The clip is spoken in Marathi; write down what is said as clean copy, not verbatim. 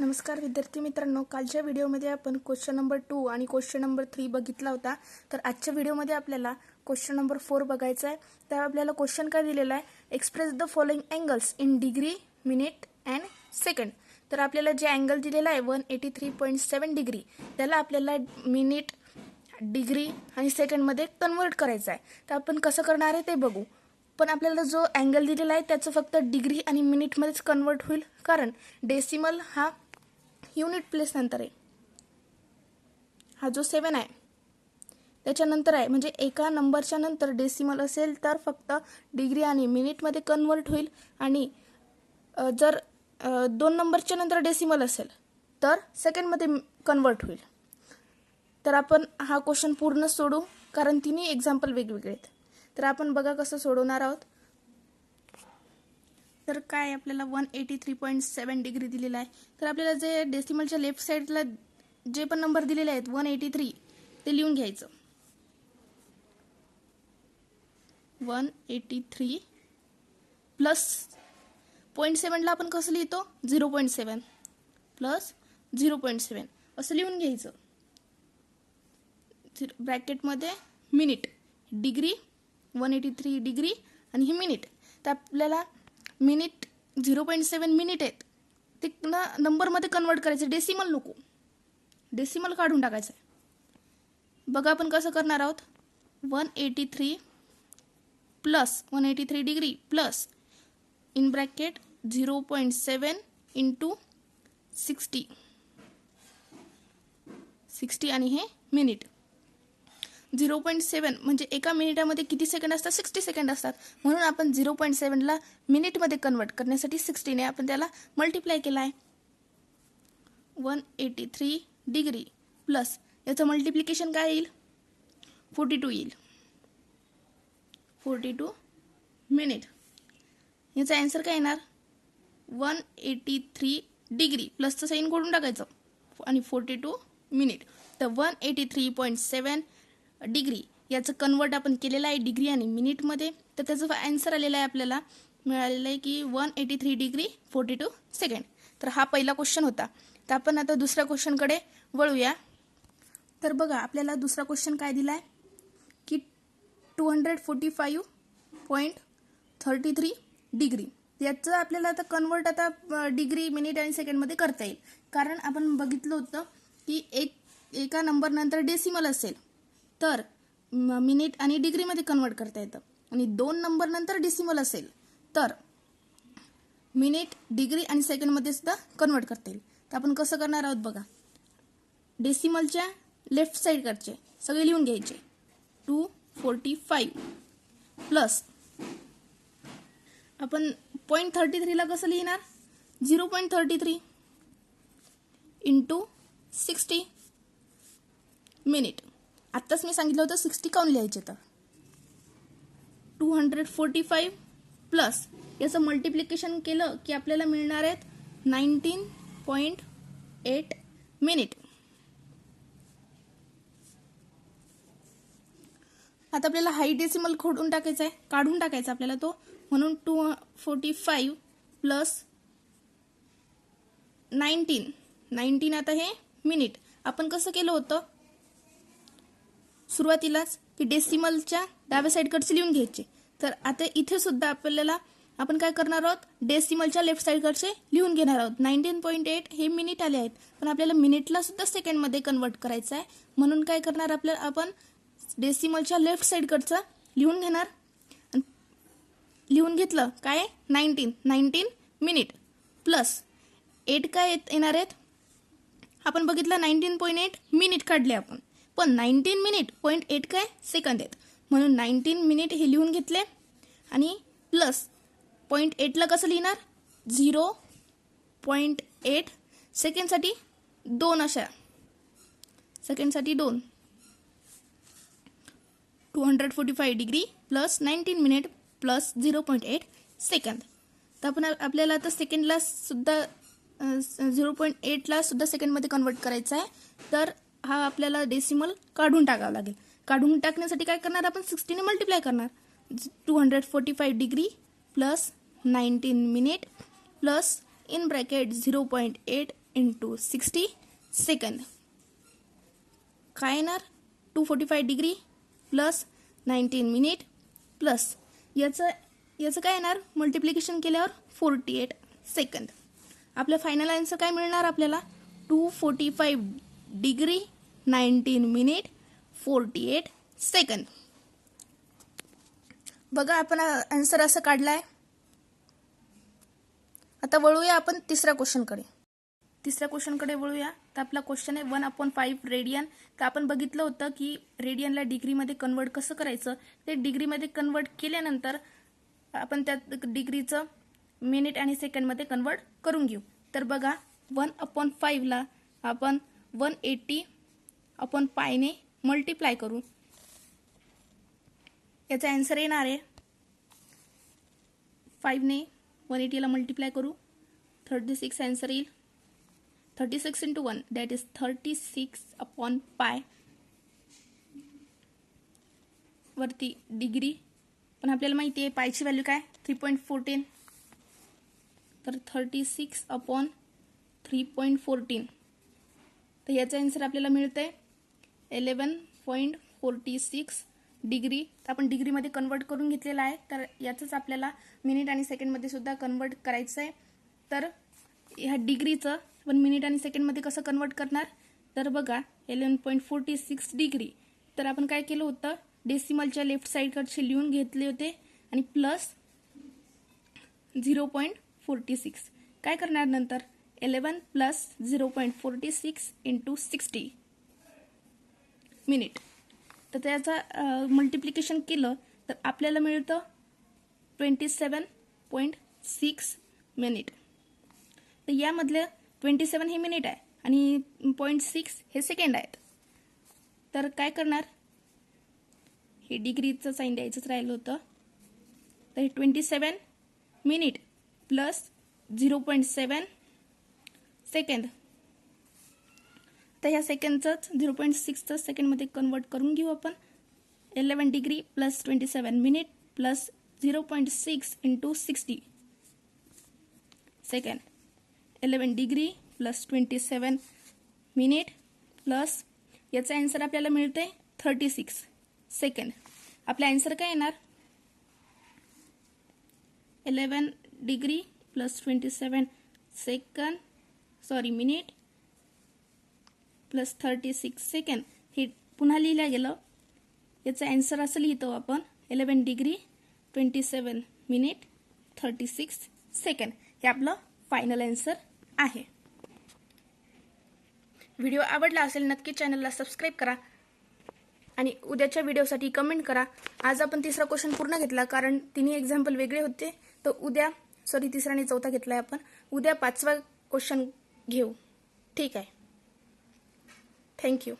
नमस्कार विद्यार्थी मित्रांनो, कालच्या व्हिडिओमध्ये आपण क्वेश्चन नंबर 2 आणि क्वेश्चन नंबर 3 बघितला होता. तर आजच्या व्हिडिओमध्ये आपल्याला क्वेश्चन नंबर 4 बघायचा आहे. तर आपल्याला क्वेश्चन काय दिलेला आहे, express the following angles in degree, minute and second. तर आपल्याला जे अँगल दिलेला आहे 183.7 डिग्री, त्याला आपल्याला मिनिट, डिग्री आणि सेकंडमध्ये कन्वर्ट करायचं आहे. तर आपण कसं करणार आहे ते बघू. पण आपल्याला जो अँगल दिलेला आहे त्याचं फक्त डिग्री आणि मिनिटमध्येच कन्वर्ट होईल, कारण डेसिमल हा युनिट प्लेस नंतर आहे. हा जो 7 आहे त्याच्यानंतर आहे, म्हणजे एका नंबरच्या नंतर डेसिमल असेल तर फक्त डिग्री आणि मिनिटमध्ये कन्वर्ट होईल, आणि जर 2 नंबरच्या नंतर डेसिमल असेल तर सेकंडमध्ये कन्वर्ट होईल. तर आपण हा क्वेश्चन पूर्ण सोडू, कारण तिन्ही एक्झाम्पल वेगवेगळे आहेत. तर आपण बघा कसं सोडवणार आहोत. तर काय आपल्याला 183.7 डिग्री दिलेला आहे. तर आपल्याला जे डेसिमलच्या लेफ्ट साईडला जे पण नंबर दिलेले आहेत 183 ते लिहून घ्यायचं. 183 प्लस 0.7ला आपण कसं लिहितो, 0.7 प्लस 0.7 असं लिहून घ्यायचं. ब्रॅकेटमध्ये मिनिट, डिग्री 183 डिग्री आणि ही मिनिट. तर आपल्याला मिनिट 0.7 मिनिट आहेत ते नंबरमध्ये कन्वर्ट करायचे, डेसिमल नको, डेसिमल काढून टाकायचं आहे. बघा आपण कसं करणार आहोत. 183 plus 183 degree plus in bracket 0.7 into 60 आणि हे मिनिट. 0.7 म्हणजे एका मिनिटामध्ये किती सेकंड असतात, 60 सेकंड असतात. म्हणून आपण 0.7ला मिनिटमध्ये कन्वर्ट करण्यासाठी 60ने आपण त्याला मल्टिप्लाय केला आहे. 183 डिग्री प्लस याचं मल्टिप्लिकेशन काय येईल, 42 येईल. 42 मिनिट. याचा आन्सर काय येणार, 183 डिग्री प्लसचं साईन करून टाकायचं आणि 42 मिनिट. तर 183.7 डिग्री याचं कन्वर्ट आपण केलेलं आहे डिग्री आणि मिनिटमध्ये. तर त्याचं आन्सर आलेला आहे, आपल्याला मिळालेलं आहे की 183 डिग्री 42 सेकंड. तर हा पहिला क्वेश्चन होता. तर आपण आता दुसऱ्या क्वेश्चनकडे वळूया. तर बघा आपल्याला दुसरा क्वेश्चन काय दिला आहे की 245.33 डिग्री. याचं आपल्याला आता कन्वर्ट आता डिग्री, मिनिट आणि सेकंडमध्ये करता येईल, कारण आपण बघितलं होतं की एका नंबर नंतर डेसिमल असेल तर मिनिट आणि डिग्रीमध्ये कन्वर्ट करता येतं, आणि 2 नंबर नंतर डेसिमल असेल तर मिनिट, डिग्री आणि सेकंडमध्ये सुद्धा कन्वर्ट करता येईल. तर आपण कसं करणार आहोत बघा. डेसिमलच्या लेफ्ट साईडकडचे सगळे लिहून घ्यायचे. 245 प्लस आपण 0.33ला कसं लिहिणार, 0.33 इंटू 60 मिनिट. आत्ताच मी सांगितलं होतं 60 काऊन लिहायचे. तर 245 प्लस याचं मल्टिप्लिकेशन केलं की आपल्याला मिळणार आहेत 19.8 मिनिट. आता आपल्याला हाई डेसिमल काढून टाकायचा आपल्याला तो, म्हणून 245 प्लस 19 आता हे मिनिट. आपण कसं केलं होतं सुरुवातीलाच की डेसिमलच्या डाव्या साईडकडचे लिहून घ्यायचे. तर आता इथे सुद्धा आपल्याला आपण काय करणार आहोत, डेसिमलच्या लेफ्ट साईडकडचे लिहून घेणार आहोत. 19.8 हे मिनिट आले आहेत, पण आपल्याला मिनिटला सुद्धा सेकंडमध्ये कन्वर्ट करायचं आहे. म्हणून काय करणार, आपण डेसिमलच्या लेफ्ट साईडकडचं लिहून घेणार. लिहून घेतलं काय, 19 मिनिट प्लस 8 काय येणार आहेत, आपण बघितलं 19.8 मिनिट काढले आपण, पण 19 मिनिट 0.8 काय सेकंद आहेत. म्हणून 19 मिनिट हे लिहून घेतले आणि प्लस 0.8ला कसं लिहिणार, 0.8 सेकंडसाठी 2 अशा सेकंडसाठी 2. 245 degree plus 19 minute plus 0.8 second. तर आपल्याला आता सेकंडला सुद्धा 0.8ला सुद्धा सेकंडमध्ये कन्वर्ट करायचं आहे. तर हा आपल्याला डेसिमल काढून टाकावा लागेल. काढून टाकण्यासाठी काय करणार, आपण 60ने मल्टिप्लाय करणार. 245 degree plus 19 minute plus in bracket 0.8 into 60 second. काय येणार 245 डिग्री प्लस 19 मिनिट प्लस याचं काय येणार मल्टिप्लिकेशन केल्यावर 48 सेकंद. आपलं फायनल आन्सर काय मिळणार आपल्याला 245 डिग्री 19 मिनिट 48 सेकंद. बघा आपण आन्सर असं काढलाय. आता वळूया आपण तिसऱ्या क्वेश्चनकडे वळूया. तर आपला क्वेश्चन आहे 1/5 रेडियन. तर आपण बघितलं होतं की रेडियनला डिग्रीमध्ये कन्वर्ट कसं करायचं. ते डिग्रीमध्ये कन्वर्ट केल्यानंतर आपण त्या डिग्रीचं मिनिट आणि सेकंडमध्ये कन्वर्ट करून घेऊ. तर बघा 1/5 ला आपण 180/π ने मल्टिप्लाय करू. याचा आन्सर येणार आहे 5 ने 180 ला मल्टिप्लाय करू 36 आन्सर येईल. 36 into 1 that is 36/π वरती डिग्री. पण आपल्याला माहिती आहे पायची व्हॅल्यू काय 3.14. तर 36/3.14. तर याचा आन्सर आपल्याला मिळतंय 11.46 डिग्री. तर आपण डिग्रीमध्ये कन्वर्ट करून घेतलेला आहे. तर याचंच आपल्याला मिनिट आणि सेकंडमध्ये सुद्धा कन्वर्ट करायचं आहे. तर ह्या डिग्रीचं पण मिनिट आणि सेकंडमध्ये कसं कन्वर्ट करणार. तर बघा 11.46 डिग्री. तर आपण काय केलं होतं डेसिमलच्या लेफ्ट साईडकडचे लिहून घेतले होते आणि प्लस 0.46 काय करणार नंतर 11 प्लस 0.46 इंटू 60 मिनिट. तर त्याचा मल्टिप्लिकेशन केलं तर आपल्याला मिळतं 27.6 मिनिट. तर यामधलं 27 हे मिनिट आहे आणि 0.6 हे सेकंड आहेत. तर काय करणार हे डिग्रीचं साइन द्यायचंच राहिलं होतं. तर हे 27 मिनिट प्लस 0.7 सेकंद. तर ह्या सेकंडचंच 0.6चं सेकंडमध्ये कन्वर्ट करून घेऊ आपण. 11 degree plus 27 minute plus 0.6 into 60 second. 11 degree plus 27 minute plus याचा आन्सर आपल्याला मिळते 36 सेकंड. आपला आन्सर काय येणार 11 degree plus 27 second minute plus 36 second. हे पुन्हा लिहिलं गेलं. याचा आन्सर असं लिहितो आपण 11 डिग्री 27 मिनिट 36 सेकंड. हे आपलं फायनल आन्सर आहे. व्हिडिओ आवडला असेल नक्की चॅनलला सबस्क्राईब करा आणि उद्याच्या व्हिडिओसाठी कमेंट करा. आज आपण तिसरा क्वेश्चन पूर्ण घेतला कारण तिन्ही एक्झाम्पल वेगळे होते. तर तिसरा आणि चौथा घेतलाय आपण. उद्या 5वा क्वेश्चन घेऊ. ठीक आहे. थँक्यू.